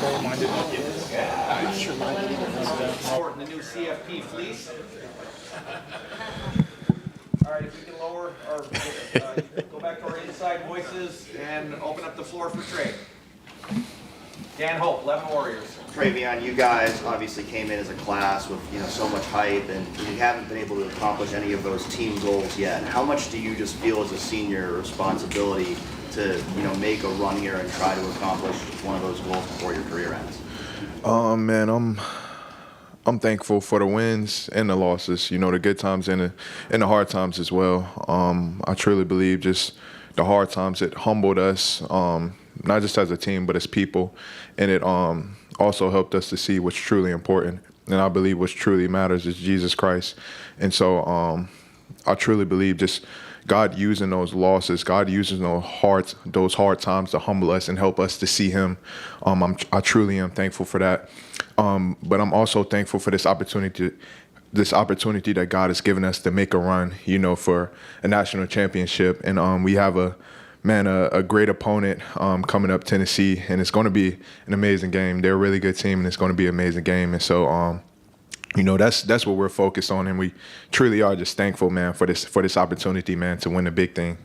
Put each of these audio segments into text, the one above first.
very minded. Sport in the new CFP fleece. All right, if we can lower or go back to our inside voices and open up the floor for Tre. Dan Hope, 11 Warriors. TreVeyon, you guys obviously came in as a class with so much hype, and you haven't been able to accomplish any of those team goals yet. How much do you just feel as a senior responsibility to make a run here and try to accomplish one of those goals before your career ends? Man, I'm thankful for the wins and the losses. The good times and the hard times as well. I truly believe just the hard times, it humbled us, not just as a team but as people, and it also helped us to see what's truly important. And I believe what's truly matters is Jesus Christ. And so I truly believe just God using those losses, God using those hard times to humble us and help us to see Him. I truly am thankful for that. But I'm also thankful for this opportunity that God has given us to make a run, for a national championship. And we have a great opponent coming up, Tennessee, and it's going to be an amazing game. They're a really good team, and it's going to be an amazing game. And so, that's what we're focused on, and we truly are just thankful, man, for this opportunity, man, to win the big thing.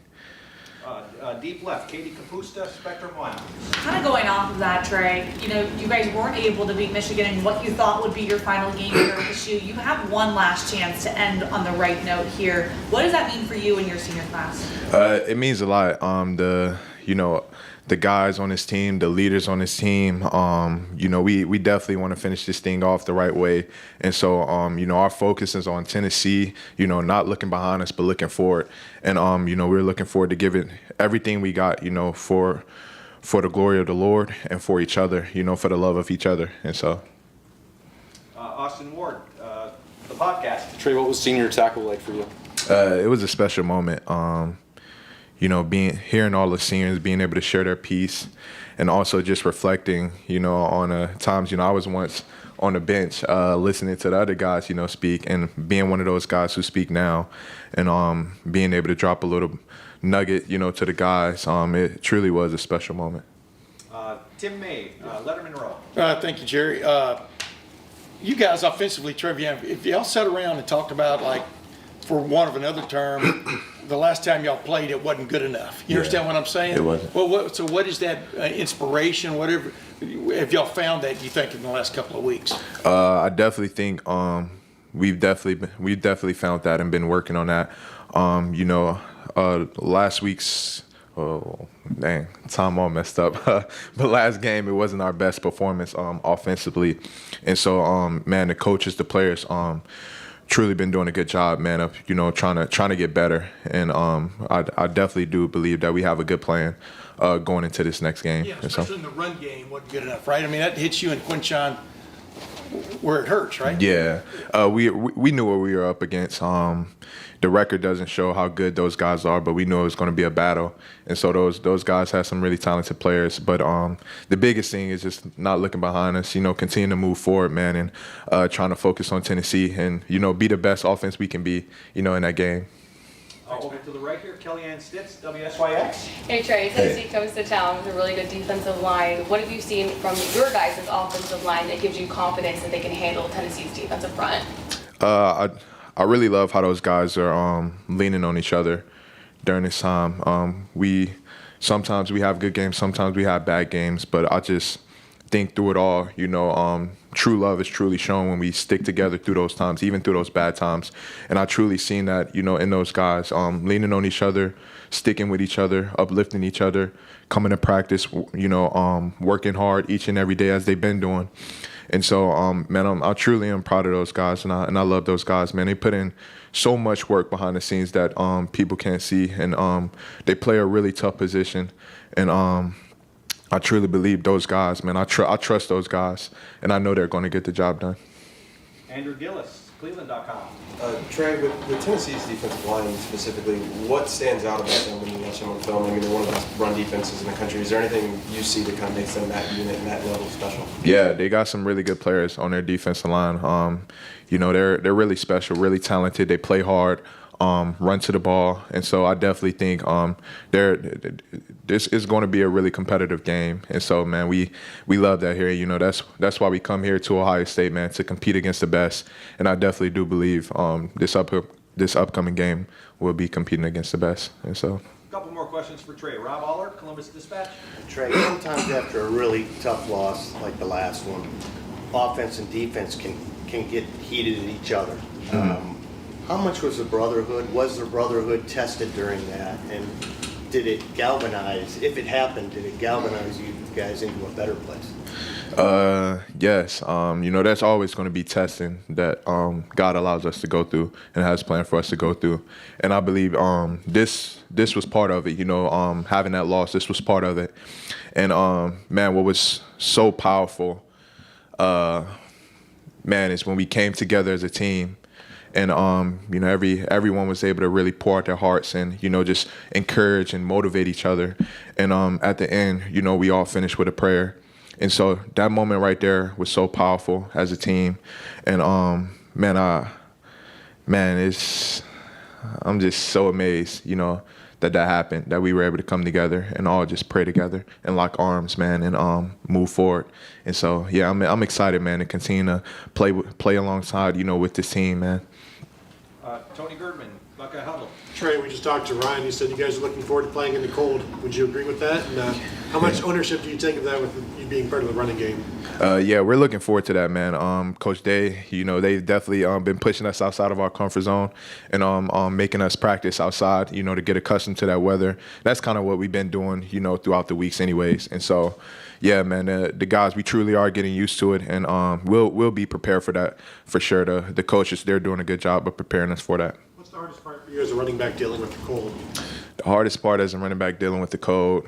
Deep left, Katie Kapusta, Spectrum One. Kind of going off of that, Tre, you guys weren't able to beat Michigan in what you thought would be your final game here with the shoe. You have one last chance to end on the right note here. What does that mean for you and your senior class? It means a lot. The guys on this team, the leaders on this team, we definitely want to finish this thing off the right way. And so, our focus is on Tennessee, not looking behind us, but looking forward. And, we're looking forward to giving everything we got, for the glory of the Lord and for each other, for the love of each other. And so. Austin Ward, the podcast. Tre, what was senior tackle like for you? It was a special moment. Hearing all the seniors being able to share their piece, and also just reflecting, on times, I was once on the bench listening to the other guys, speak, and being one of those guys who speak now, and being able to drop a little nugget, to the guys. It truly was a special moment. Tim May, Letterman Row. Thank you, Jerry. You guys offensively, TreVeyon, if y'all sat around and talked about, like, for want of another term, the last time y'all played, it wasn't good enough. You understand what I'm saying? It wasn't. Well, so what is that inspiration, whatever, have y'all found that, you think, in the last couple of weeks? I definitely think we've definitely found that and been working on that. Last week's, time all messed up. But last game, it wasn't our best performance offensively. And so, the coaches, the players, truly been doing a good job, man, of trying to get better, and I definitely do believe that we have a good plan going into this next game. Yeah, especially in the run game wasn't good enough, right? I mean, that hits you in Quinshon where it hurts, right? Yeah, we knew what we were up against. The record doesn't show how good those guys are, but we knew it was going to be a battle, and so those guys have some really talented players. But the biggest thing is just not looking behind us. Continue to move forward, man, and trying to focus on Tennessee and be the best offense we can be, in that game. Over to the right here, Kellyanne Stitz, WSYX. Hey Tre, Tennessee comes to town with a really good defensive line. What have you seen from your guys' offensive line that gives you confidence that they can handle Tennessee's defensive front? I really love how those guys are leaning on each other during this time. Sometimes we have good games, sometimes we have bad games, but I just think through it all, true love is truly shown when we stick together through those times, even through those bad times. And I truly seen that, in those guys, leaning on each other, sticking with each other, uplifting each other, coming to practice, working hard each and every day as they've been doing. And so, I truly am proud of those guys, and I love those guys, man. They put in so much work behind the scenes that people can't see, and they play a really tough position. And I truly believe those guys, man. I trust those guys, and I know they're going to get the job done. Andrew Gillis, Cleveland.com. Tre, with Tennessee's defensive line specifically, what stands out about them when you watch them on film? I mean, they're one of the best run defenses in the country. Is there anything you see that kind of makes them that unit and that level special? Yeah, they got some really good players on their defensive line. They're really special, really talented. They play hard. run to the ball. And so I definitely think this is going to be a really competitive game. And so, man, we love that here. You know, that's why we come here to Ohio State, man, to compete against the best. And I definitely do believe this upcoming game will be competing against the best. And so. A couple more questions for Tre. Rob Aller, Columbus Dispatch. Tre, sometimes after a really tough loss like the last one, offense and defense can get heated at each other. How much was the brotherhood tested during that? And did it galvanize, if it happened, did it galvanize you guys into a better place? Yes. You know, that's always going to be testing that God allows us to go through and has planned for us to go through. And I believe this was part of it. You know, having that loss, this was part of it. And man, what was so powerful, man, is when we came together as a team. And you know, everyone was able to really pour out their hearts and, you know, just encourage and motivate each other. And at the end, you know, we all finished with a prayer. And so that moment right there was so powerful as a team. And I'm just so amazed, you know, that happened, that we were able to come together and all just pray together and lock arms, man, and move forward. And so, yeah, I'm excited, man, to continue to play alongside, you know, with this team, man. Tony Girdman, Buckeye Huddle. Tre, we just talked to Ryan. He said you guys are looking forward to playing in the cold. Would you agree with that? And how much ownership do you take of that with you being part of the running game? Yeah, we're looking forward to that, man. Coach Day, you know, they've definitely been pushing us outside of our comfort zone and making us practice outside, you know, to get accustomed to that weather. That's kind of what we've been doing, you know, throughout the weeks anyways. And so, yeah, man, the guys, we truly are getting used to it, and we'll be prepared for that for sure. The coaches, they're doing a good job of preparing us for that. What's the hardest part for you as a running back dealing with the cold? The hardest part as a running back dealing with the cold.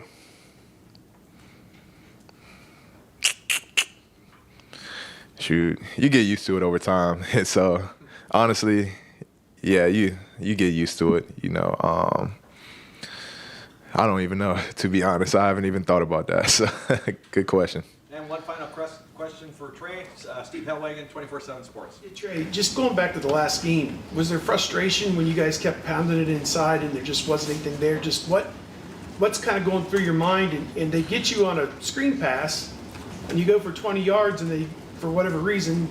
Shoot, you get used to it over time. And so, honestly, yeah, you get used to it, you know. I don't even know, to be honest. I haven't even thought about that. So, good question. And one final question for Tre. Steve Hellwagen, 24/7 Sports. Hey, Tre, just going back to the last game, was there frustration when you guys kept pounding it inside and there just wasn't anything there? Just what's kind of going through your mind? And they get you on a screen pass, and you go for 20 yards, and they, for whatever reason,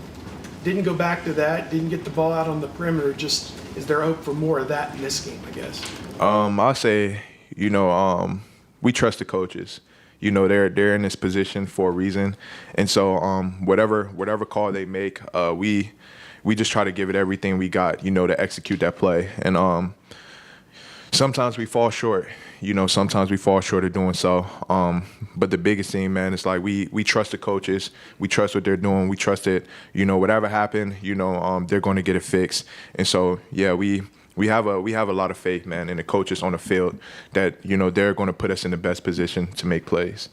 didn't go back to that, didn't get the ball out on the perimeter. Just, is there hope for more of that in this game, I guess? I'll say, you know, we trust the coaches. You know, they're in this position for a reason. And so whatever call they make, we just try to give it everything we got, you know, to execute that play. And sometimes we fall short. You know, sometimes we fall short of doing so. But the biggest thing, man, is like we trust the coaches. We trust what they're doing. We trust that, you know, whatever happened, you know, they're going to get it fixed. And so, yeah, we have a lot of faith, man, in the coaches on the field that, you know, they're going to put us in the best position to make plays.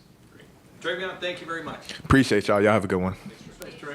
TreVeyon, thank you very much. Appreciate y'all. Y'all have a good one. Thanks, Tre.